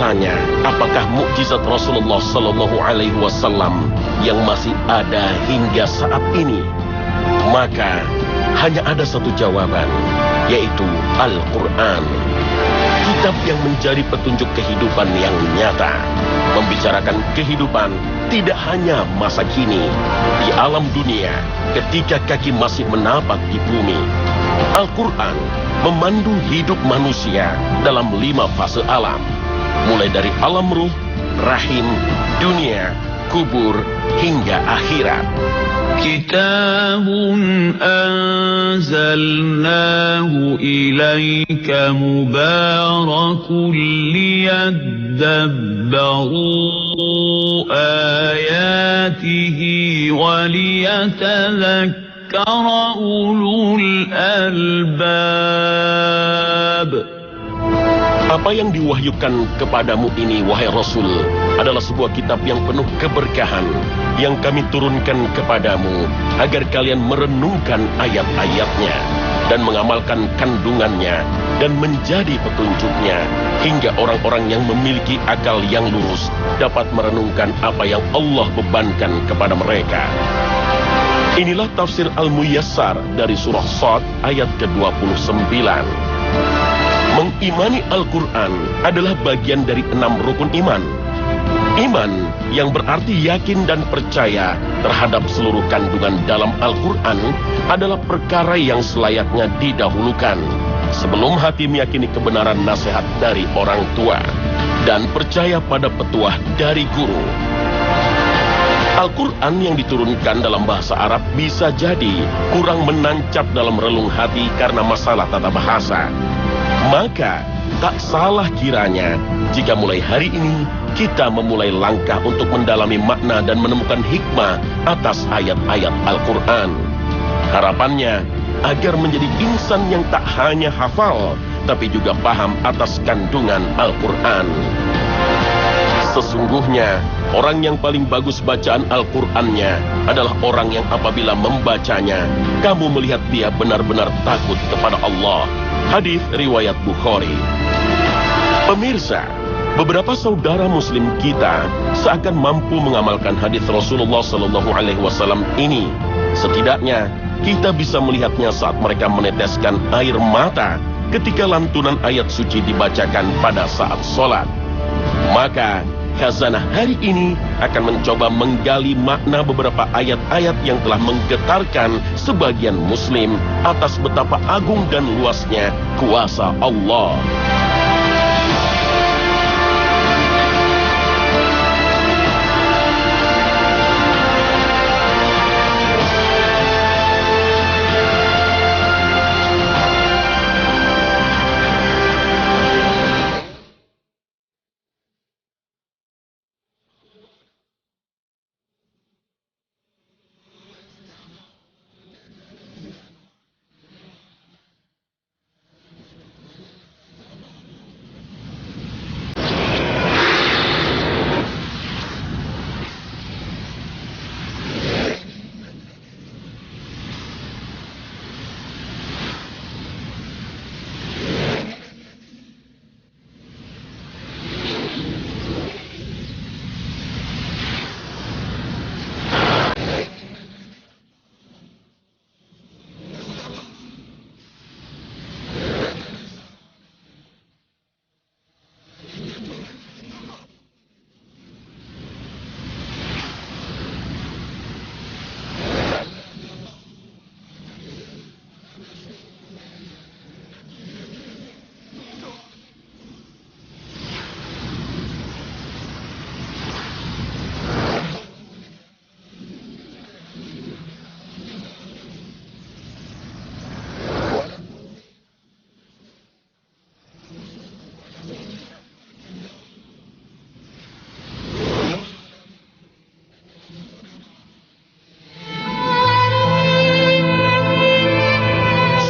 bertanya, apakah mukjizat Rasulullah Sallallahu Alaihi Wasallam yang masih ada hingga saat ini? Maka hanya ada satu jawaban, yaitu Al-Quran. Kitab yang menjadi petunjuk kehidupan yang nyata, membicarakan kehidupan tidak hanya masa kini, di alam dunia, ketika kaki masih menapak di bumi. Al-Quran memandu hidup manusia dalam 5 fase alam, mulai dari alam ruh, rahim, dunia, kubur, hingga akhirat. Kitabun anzalnahu ilaika mubarakun liyadabbaru ayatihi waliyatadhakkara ulul albab. Apa yang diwahyukan kepadamu ini, wahai Rasul, adalah sebuah kitab yang penuh keberkahan, yang kami turunkan kepadamu, agar kalian merenungkan ayat-ayatnya, dan mengamalkan kandungannya, dan menjadi petunjuknya, hingga orang-orang yang memiliki akal yang lurus, dapat merenungkan apa yang Allah bebankan kepada mereka. Inilah tafsir Al-Muyassar dari surah Shad ayat ke-29. Mengimani Al-Quran adalah bagian dari 6 rukun iman. Iman yang berarti yakin dan percaya terhadap seluruh kandungan dalam Al-Quran adalah perkara yang selayaknya didahulukan sebelum hati meyakini kebenaran nasihat dari orang tua dan percaya pada petuah dari guru. Al-Quran yang diturunkan dalam bahasa Arab bisa jadi kurang menancap dalam relung hati karena masalah tata bahasa. Maka tak salah kiranya jika mulai hari ini kita memulai langkah untuk mendalami makna dan menemukan hikmah atas ayat-ayat Al-Quran. Harapannya agar menjadi insan yang tak hanya hafal, tapi juga paham atas kandungan Al-Quran. Sesungguhnya orang yang paling bagus bacaan Al-Qurannya adalah orang yang apabila membacanya, kamu melihat dia benar-benar takut kepada Allah. Hadis riwayat Bukhari. Pemirsa, beberapa saudara muslim kita seakan mampu mengamalkan hadis Rasulullah Sallallahu Alaihi Wasallam ini. Setidaknya kita bisa melihatnya saat mereka meneteskan air mata ketika lantunan ayat suci dibacakan pada saat sholat. Maka Khazanah hari ini akan mencoba menggali makna beberapa ayat-ayat yang telah menggetarkan sebagian muslim atas betapa agung dan luasnya kuasa Allah.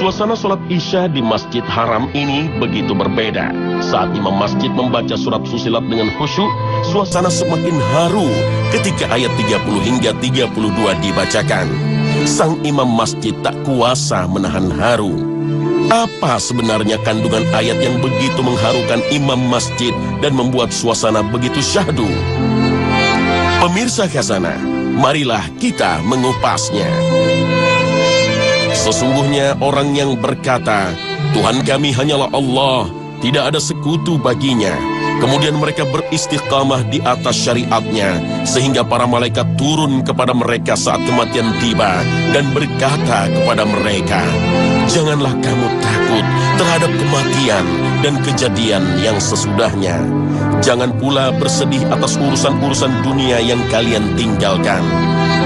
Suasana sholat Isya di Masjid Haram ini begitu berbeda. Saat imam masjid membaca surat Fussilat dengan khusyuk, suasana semakin haru ketika ayat 30 hingga 32 dibacakan. Sang imam masjid tak kuasa menahan haru. Apa sebenarnya kandungan ayat yang begitu mengharukan imam masjid dan membuat suasana begitu syahdu? Pemirsa Khazanah, marilah kita mengupasnya. Sesungguhnya orang yang berkata, Tuhan kami hanyalah Allah, tidak ada sekutu baginya. Kemudian mereka beristiqamah di atas syariatnya, sehingga para malaikat turun kepada mereka saat kematian tiba dan berkata kepada mereka, janganlah kamu takut terhadap kematian dan kejadian yang sesudahnya. Jangan pula bersedih atas urusan-urusan dunia yang kalian tinggalkan.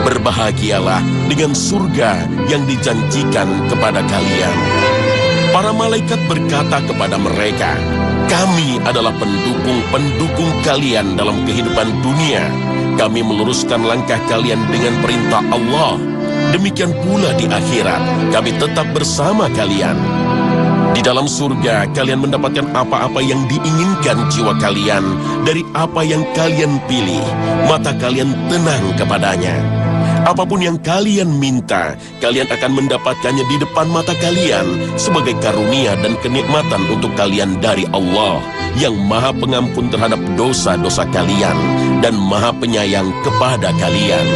Berbahagialah dengan surga yang dijanjikan kepada kalian. Para malaikat berkata kepada mereka, kami adalah pendukung-pendukung kalian dalam kehidupan dunia. Kami meluruskan langkah kalian dengan perintah Allah. Demikian pula di akhirat, kami tetap bersama kalian. Di dalam surga, kalian mendapatkan apa-apa yang diinginkan jiwa kalian dari apa yang kalian pilih. Mata kalian tenang kepadanya. Apapun yang kalian minta, kalian akan mendapatkannya di depan mata kalian sebagai karunia dan kenikmatan untuk kalian dari Allah yang Maha Pengampun terhadap dosa-dosa kalian dan Maha Penyayang kepada kalian.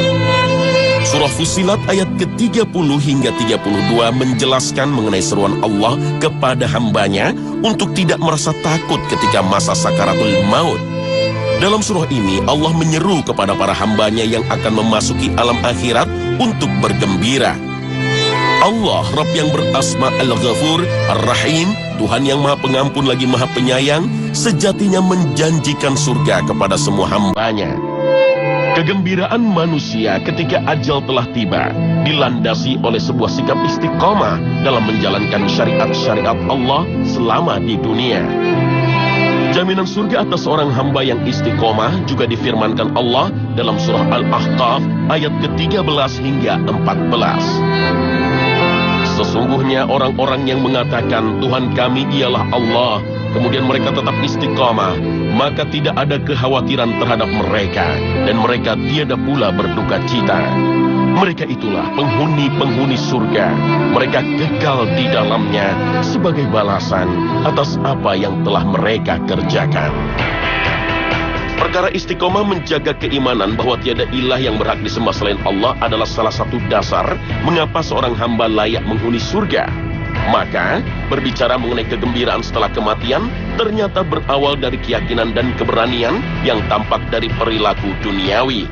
Surah Fussilat ayat ke-30 hingga 32 menjelaskan mengenai seruan Allah kepada hambanya untuk tidak merasa takut ketika masa sakaratul maut. Dalam surah ini, Allah menyeru kepada para hambanya yang akan memasuki alam akhirat untuk bergembira. Allah, Rabb yang berasma Al-Ghafur, Ar-Rahim, Tuhan yang Maha Pengampun lagi Maha Penyayang, sejatinya menjanjikan surga kepada semua hambanya. Kegembiraan manusia ketika ajal telah tiba, dilandasi oleh sebuah sikap istiqomah dalam menjalankan syariat-syariat Allah selama di dunia. Jaminan surga atas orang hamba yang istiqomah juga difirmankan Allah dalam surah Al-Ahqaf ayat ke-13 hingga 14. Sesungguhnya orang-orang yang mengatakan Tuhan kami ialah Allah, kemudian mereka tetap istiqamah, maka tidak ada kekhawatiran terhadap mereka, dan mereka tiada pula berduka cita. Mereka itulah penghuni-penghuni surga. Mereka kekal di dalamnya sebagai balasan atas apa yang telah mereka kerjakan. Perkara istiqomah menjaga keimanan bahwa tiada ilah yang berhak disembah selain Allah adalah salah satu dasar mengapa seorang hamba layak menghuni surga. Maka, berbicara mengenai kegembiraan setelah kematian, ternyata berawal dari keyakinan dan keberanian yang tampak dari perilaku duniawi.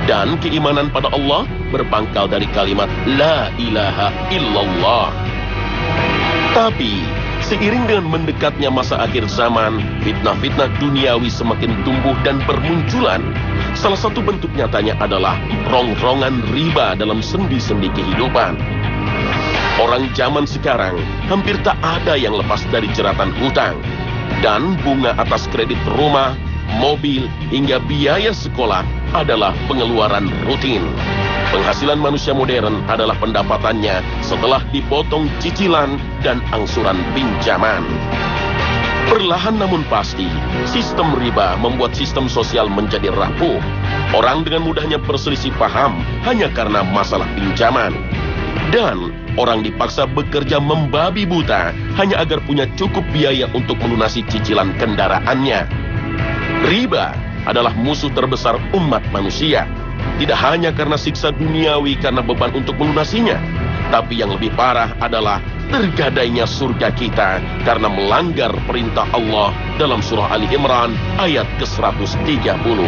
Dan keimanan pada Allah berpangkal dari kalimat La ilaha illallah. Tapi, seiring dengan mendekatnya masa akhir zaman, fitnah-fitnah duniawi semakin tumbuh dan bermunculan. Salah satu bentuk nyatanya adalah rongrongan riba dalam sendi-sendi kehidupan. Orang zaman sekarang hampir tak ada yang lepas dari jeratan hutang. Dan bunga atas kredit rumah, mobil, hingga biaya sekolah adalah pengeluaran rutin. Penghasilan manusia modern adalah pendapatannya setelah dipotong cicilan dan angsuran pinjaman. Perlahan namun pasti, sistem riba membuat sistem sosial menjadi rapuh. Orang dengan mudahnya berselisih paham hanya karena masalah pinjaman. Dan orang dipaksa bekerja membabi buta hanya agar punya cukup biaya untuk melunasi cicilan kendaraannya. Riba adalah musuh terbesar umat manusia. Tidak hanya karena siksa duniawi karena beban untuk melunasinya, tapi yang lebih parah adalah tergadainya surga kita karena melanggar perintah Allah dalam surah Ali Imran ayat ke-130.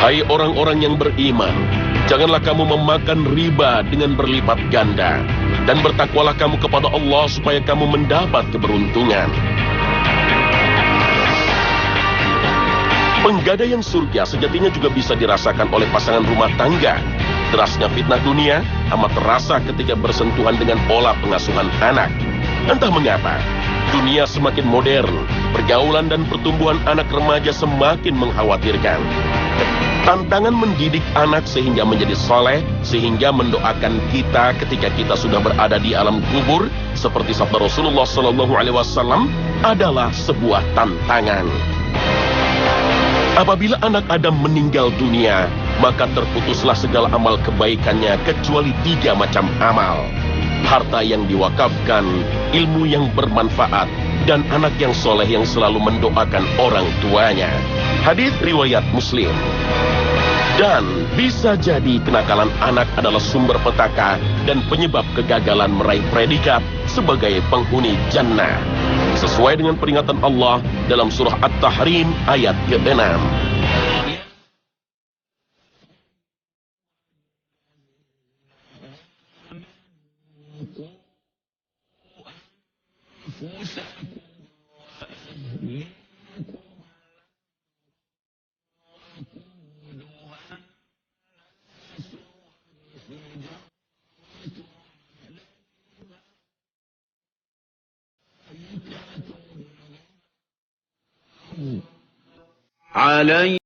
Hai orang-orang yang beriman, janganlah kamu memakan riba dengan berlipat ganda, dan bertakwalah kamu kepada Allah supaya kamu mendapat keberuntungan. Penggadaian surga sejatinya juga bisa dirasakan oleh pasangan rumah tangga. Derasnya fitnah dunia amat terasa ketika bersentuhan dengan pola pengasuhan anak. Entah mengapa, dunia semakin modern, pergaulan dan pertumbuhan anak remaja semakin mengkhawatirkan. Tantangan mendidik anak sehingga menjadi soleh, sehingga mendoakan kita ketika kita sudah berada di alam kubur, seperti sabda Rasulullah SAW, adalah sebuah tantangan. Apabila anak Adam meninggal dunia, maka terputuslah segala amal kebaikannya kecuali 3 macam amal. harta yang diwakafkan, ilmu yang bermanfaat, dan anak yang soleh yang selalu mendoakan orang tuanya. Hadis riwayat Muslim. Dan bisa jadi kenakalan anak adalah sumber petaka dan penyebab kegagalan meraih predikat sebagai penghuni jannah. Sesuai dengan peringatan Allah dalam surah At-Tahrim ayat ke-6. علي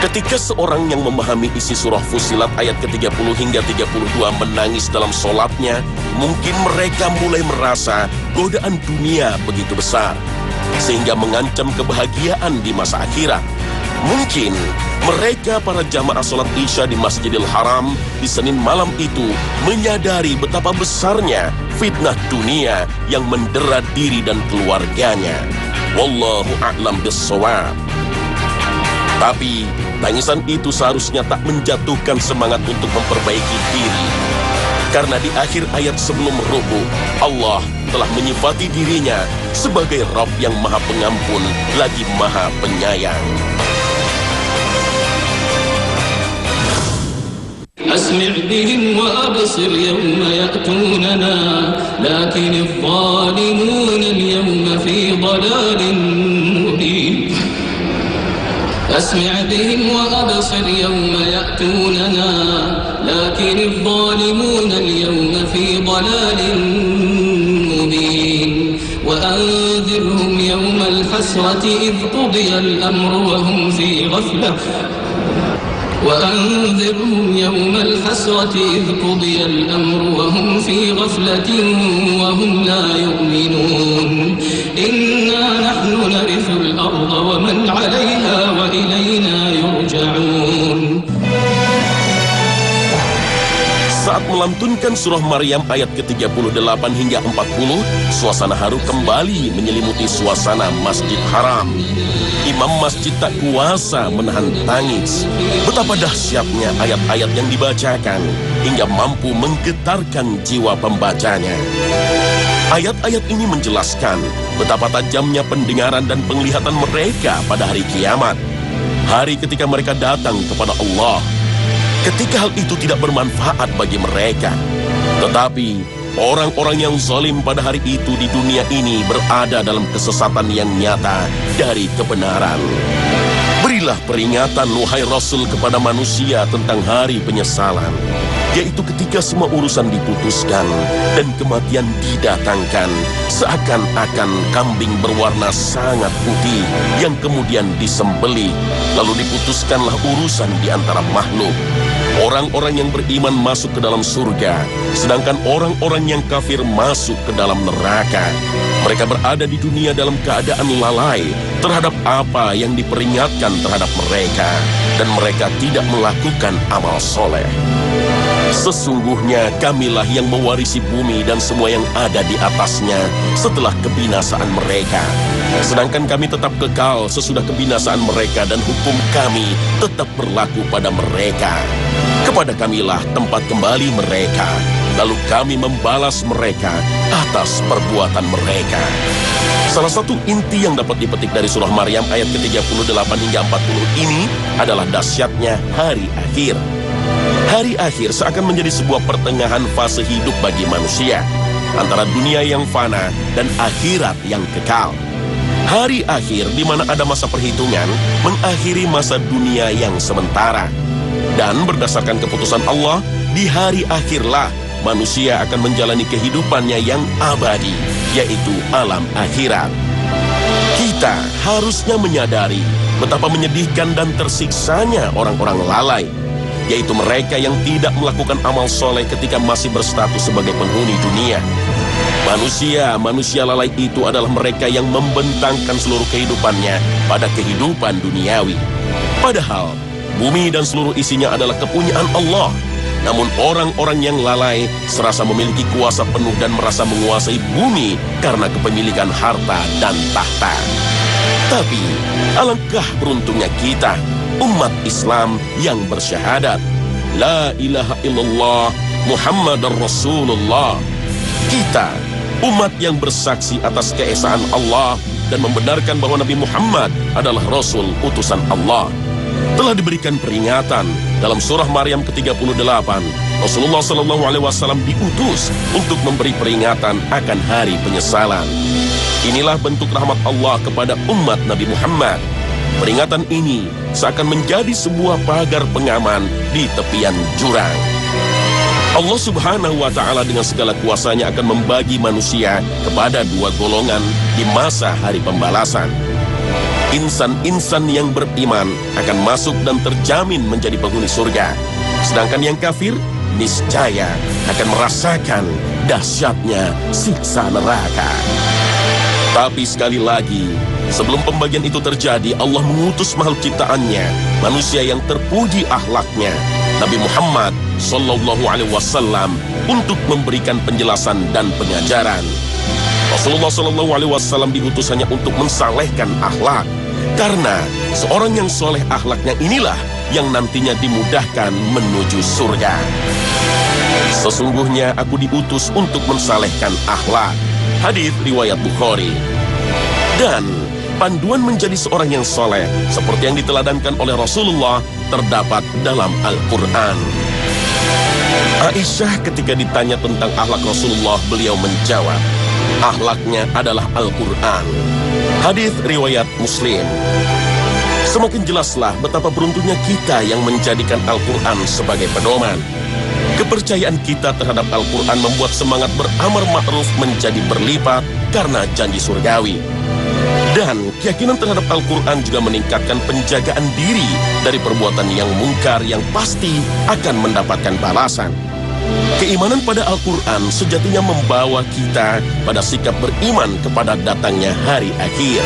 Ketika seorang yang memahami isi surah Fussilat ayat ke-30 hingga 32 menangis dalam solatnya, mungkin mereka mulai merasa godaan dunia begitu besar, sehingga mengancam kebahagiaan di masa akhirat. Mungkin mereka para jamaah solat Isya di Masjidil Haram di Senin malam itu menyadari betapa besarnya fitnah dunia yang mendera diri dan keluarganya. Wallahu a'lam bis-shawab. Tapi tangisan itu seharusnya tak menjatuhkan semangat untuk memperbaiki diri. Karena di akhir ayat sebelum ruku, Allah telah menyifati dirinya sebagai Rabb yang Maha Pengampun lagi Maha Penyayang. أسمع بهم وأبصر يوم يأتوننا لكن الظالمون اليوم في ضلال مبين أسمع بهم وأبصر يوم يأتوننا لكن الظالمون اليوم في ضلال مبين وأنذرهم يوم الحسرة إذ قضي الأمر وهم في غفلة وأنذرهم يوم الحسرة إذ قضي الأمر وهم في غفلة وهم لا يؤمنون إنا نحن نرث الأرض ومن عليها وإلينا يرجعون. Saat melantunkan surah Maryam ayat ke-38 hingga 40, suasana haru kembali menyelimuti suasana Masjid Haram. Imam masjid tak kuasa menahan tangis. Betapa dahsyatnya ayat-ayat yang dibacakan hingga mampu menggetarkan jiwa pembacanya. Ayat-ayat ini menjelaskan betapa tajamnya pendengaran dan penglihatan mereka pada hari kiamat. Hari ketika mereka datang kepada Allah. Ketika hal itu tidak bermanfaat bagi mereka. Tetapi orang-orang yang zalim pada hari itu di dunia ini berada dalam kesesatan yang nyata dari kebenaran. Berilah peringatan wahai Rasul kepada manusia tentang hari penyesalan, yaitu ketika semua urusan diputuskan dan kematian didatangkan, seakan-akan kambing berwarna sangat putih yang kemudian disembelih, lalu diputuskanlah urusan di antara makhluk. Orang-orang yang beriman masuk ke dalam surga, sedangkan orang-orang yang kafir masuk ke dalam neraka. Mereka berada di dunia dalam keadaan lalai terhadap apa yang diperingatkan terhadap mereka, dan mereka tidak melakukan amal soleh. Sesungguhnya kamilah yang mewarisi bumi dan semua yang ada di atasnya setelah kebinasaan mereka. Sedangkan kami tetap kekal sesudah kebinasaan mereka dan hukum kami tetap berlaku pada mereka. Kepada kamilah tempat kembali mereka, lalu kami membalas mereka atas perbuatan mereka. Salah satu inti yang dapat dipetik dari surah Maryam ayat ke-38 hingga 40 ini adalah dahsyatnya hari akhir. Hari akhir seakan menjadi sebuah pertengahan fase hidup bagi manusia, antara dunia yang fana dan akhirat yang kekal. Hari akhir di mana ada masa perhitungan mengakhiri masa dunia yang sementara. Dan berdasarkan keputusan Allah, di hari akhirlah manusia akan menjalani kehidupannya yang abadi, yaitu alam akhirat. Kita harusnya menyadari betapa menyedihkan dan tersiksanya orang-orang lalai, yaitu mereka yang tidak melakukan amal soleh ketika masih berstatus sebagai penghuni dunia. Manusia lalai itu adalah mereka yang membentangkan seluruh kehidupannya pada kehidupan duniawi. Padahal, bumi dan seluruh isinya adalah kepunyaan Allah. Namun orang-orang yang lalai serasa memiliki kuasa penuh dan merasa menguasai bumi karena kepemilikan harta dan tahta. Tapi, alangkah beruntungnya kita, umat Islam yang bersyahadat, La ilaha illallah Muhammadar Rasulullah. Kita, umat yang bersaksi atas keesaan Allah dan membenarkan bahwa Nabi Muhammad adalah Rasul utusan Allah, telah diberikan peringatan dalam surah Maryam ke-38. Rasulullah SAW diutus untuk memberi peringatan akan hari penyesalan. Inilah bentuk rahmat Allah kepada umat Nabi Muhammad. Peringatan ini seakan menjadi sebuah pagar pengaman di tepian jurang. Allah Subhanahu wa Ta'ala dengan segala kuasanya akan membagi manusia kepada dua golongan di masa hari pembalasan. Insan-insan yang beriman akan masuk dan terjamin menjadi penghuni surga. Sedangkan yang kafir niscaya akan merasakan dahsyatnya siksa neraka. Tapi sekali lagi, sebelum pembagian itu terjadi, Allah mengutus makhluk ciptaannya, manusia yang terpuji akhlaknya, Nabi Muhammad SAW, untuk memberikan penjelasan dan pengajaran. Rasulullah SAW diutus hanya untuk mensalehkan akhlak, karena seorang yang soleh akhlaknya inilah yang nantinya dimudahkan menuju surga. Sesungguhnya aku diutus untuk mensalehkan akhlak. Hadits riwayat Bukhari. Dan panduan menjadi seorang yang soleh seperti yang diteladankan oleh Rasulullah terdapat dalam Al-Quran. Aisyah ketika ditanya tentang akhlak Rasulullah, beliau menjawab, akhlaknya adalah Al-Quran. Hadits riwayat Muslim. Semakin jelaslah betapa beruntungnya kita yang menjadikan Al-Quran sebagai pedoman. Kepercayaan kita terhadap Al-Quran membuat semangat beramar ma'ruf menjadi berlipat karena janji surgawi. Dan keyakinan terhadap Al-Quran juga meningkatkan penjagaan diri dari perbuatan yang mungkar yang pasti akan mendapatkan balasan. Keimanan pada Al-Quran sejatinya membawa kita pada sikap beriman kepada datangnya hari akhir.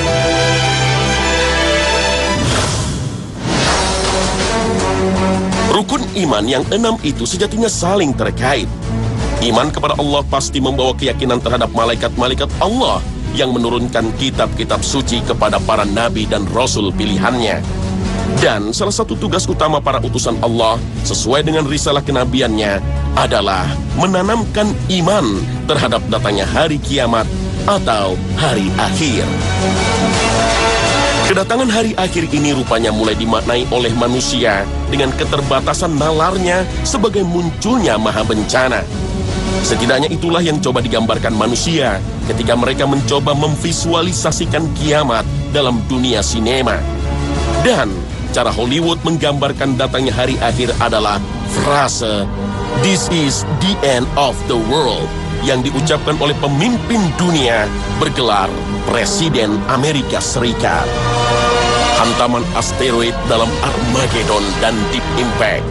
Rukun iman yang 6 itu sejatinya saling terkait. Iman kepada Allah pasti membawa keyakinan terhadap malaikat-malaikat Allah yang menurunkan kitab-kitab suci kepada para nabi dan rasul pilihannya. Dan salah satu tugas utama para utusan Allah sesuai dengan risalah kenabiannya adalah menanamkan iman terhadap datangnya hari kiamat atau hari akhir. Kedatangan hari akhir ini rupanya mulai dimaknai oleh manusia dengan keterbatasan nalarnya sebagai munculnya maha bencana. Setidaknya itulah yang coba digambarkan manusia ketika mereka mencoba memvisualisasikan kiamat dalam dunia sinema. Dan cara Hollywood menggambarkan datangnya hari akhir adalah frase "This is the end of the world" yang diucapkan oleh pemimpin dunia bergelar Presiden Amerika Serikat. Hantaman asteroid dalam Armageddon dan Deep Impact,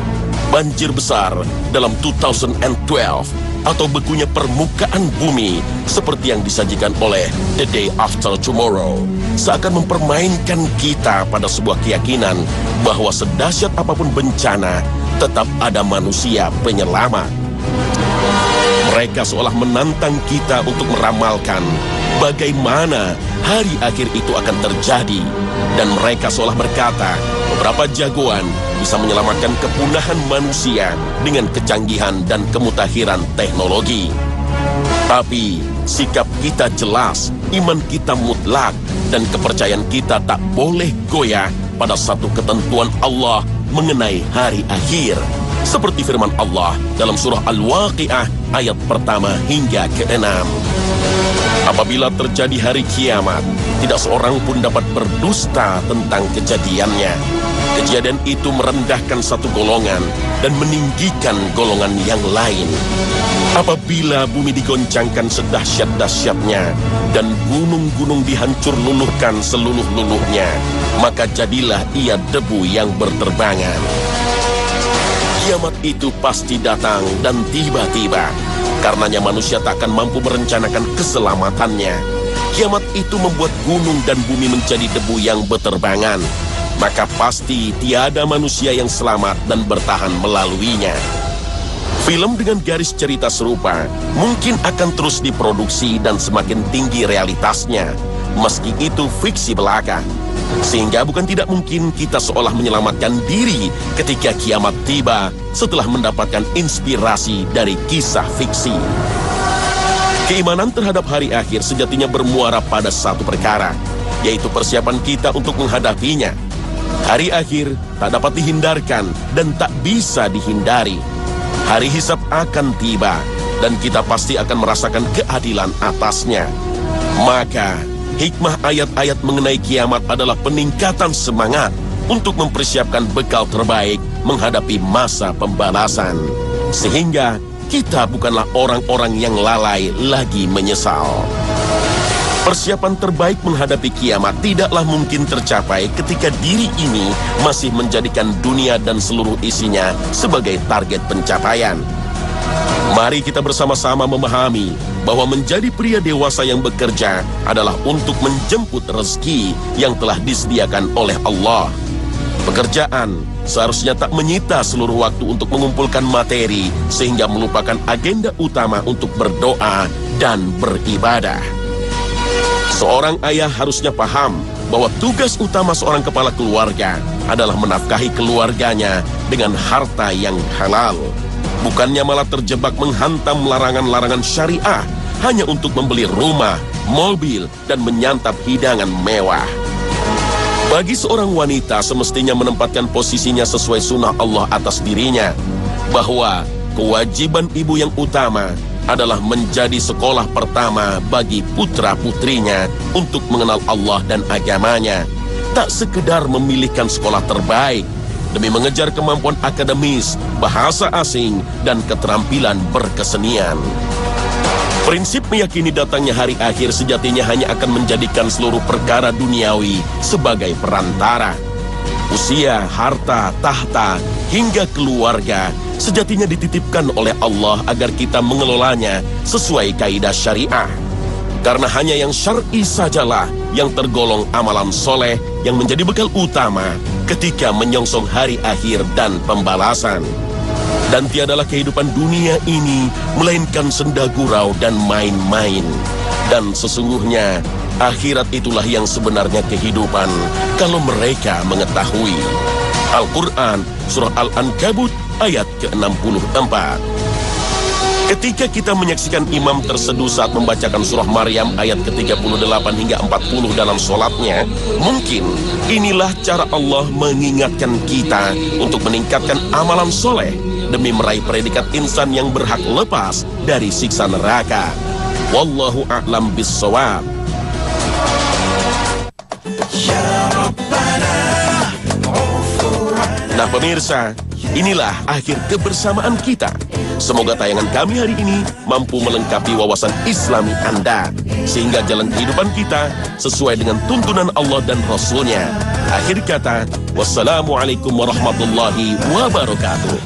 banjir besar dalam 2012, atau bekunya permukaan bumi seperti yang disajikan oleh The Day After Tomorrow, seakan mempermainkan kita pada sebuah keyakinan bahwa sedahsyat apapun bencana, tetap ada manusia penyelamat. Mereka seolah menantang kita untuk meramalkan bagaimana hari akhir itu akan terjadi. Dan mereka seolah berkata, beberapa jagoan bisa menyelamatkan kepunahan manusia dengan kecanggihan dan kemutakhiran teknologi. Tapi sikap kita jelas, iman kita mutlak, dan kepercayaan kita tak boleh goyah pada satu ketentuan Allah mengenai hari akhir. Seperti firman Allah dalam surah Al-Waqi'ah ayat pertama hingga ke-6. Apabila terjadi hari kiamat, tidak seorang pun dapat berdusta tentang kejadiannya. Kejadian itu merendahkan satu golongan dan meninggikan golongan yang lain. Apabila bumi digoncangkan sedahsyat-dahsyatnya dan gunung-gunung dihancur luluhkan seluruh-luluhnya, maka jadilah ia debu yang berterbangan. Kiamat itu pasti datang dan tiba-tiba. Karenanya manusia tak akan mampu merencanakan keselamatannya. Kiamat itu membuat gunung dan bumi menjadi debu yang berterbangan. Maka pasti tiada manusia yang selamat dan bertahan melaluinya. Film dengan garis cerita serupa mungkin akan terus diproduksi dan semakin tinggi realitasnya, meski itu fiksi belaka. Sehingga bukan tidak mungkin kita seolah menyelamatkan diri ketika kiamat tiba setelah mendapatkan inspirasi dari kisah fiksi. Keimanan terhadap hari akhir sejatinya bermuara pada satu perkara, yaitu persiapan kita untuk menghadapinya. Hari akhir tak dapat dihindarkan dan tak bisa dihindari. Hari hisab akan tiba dan kita pasti akan merasakan keadilan atasnya. Maka hikmah ayat-ayat mengenai kiamat adalah peningkatan semangat untuk mempersiapkan bekal terbaik menghadapi masa pembalasan. Sehingga kita bukanlah orang-orang yang lalai lagi menyesal. Persiapan terbaik menghadapi kiamat tidaklah mungkin tercapai ketika diri ini masih menjadikan dunia dan seluruh isinya sebagai target pencapaian. Mari kita bersama-sama memahami bahwa menjadi pria dewasa yang bekerja adalah untuk menjemput rezeki yang telah disediakan oleh Allah. Pekerjaan seharusnya tak menyita seluruh waktu untuk mengumpulkan materi sehingga melupakan agenda utama untuk berdoa dan beribadah. Seorang ayah harusnya paham bahwa tugas utama seorang kepala keluarga adalah menafkahi keluarganya dengan harta yang halal. Bukannya malah terjebak menghantam larangan-larangan syariah hanya untuk membeli rumah, mobil, dan menyantap hidangan mewah. Bagi seorang wanita semestinya menempatkan posisinya sesuai sunnah Allah atas dirinya, bahwa kewajiban ibu yang utama adalah menjadi sekolah pertama bagi putra-putrinya untuk mengenal Allah dan agamanya. Tak sekedar memilihkan sekolah terbaik demi mengejar kemampuan akademis, bahasa asing, dan keterampilan berkesenian. Prinsip meyakini datangnya hari akhir sejatinya hanya akan menjadikan seluruh perkara duniawi sebagai perantara. Usia, harta, tahta, hingga keluarga sejatinya dititipkan oleh Allah agar kita mengelolanya sesuai kaidah syariah. Karena hanya yang syar'i sajalah yang tergolong amalan soleh yang menjadi bekal utama ketika menyongsong hari akhir dan pembalasan. Dan tiadalah kehidupan dunia ini melainkan senda gurau dan main-main. Dan sesungguhnya akhirat itulah yang sebenarnya kehidupan kalau mereka mengetahui. Al-Quran Surah Al-Ankabut ayat ke-64. Ketika kita menyaksikan imam terseduh saat membacakan surah Maryam ayat ke-38 hingga 40 dalam sholatnya, mungkin inilah cara Allah mengingatkan kita untuk meningkatkan amalan soleh demi meraih predikat insan yang berhak lepas dari siksa neraka. Wallahu a'lam bis-shawab. Nah pemirsa, inilah akhir kebersamaan kita. Semoga tayangan kami hari ini mampu melengkapi wawasan Islami Anda, sehingga jalan kehidupan kita sesuai dengan tuntunan Allah dan Rasul-Nya. Akhir kata, wassalamualaikum warahmatullahi wabarakatuh.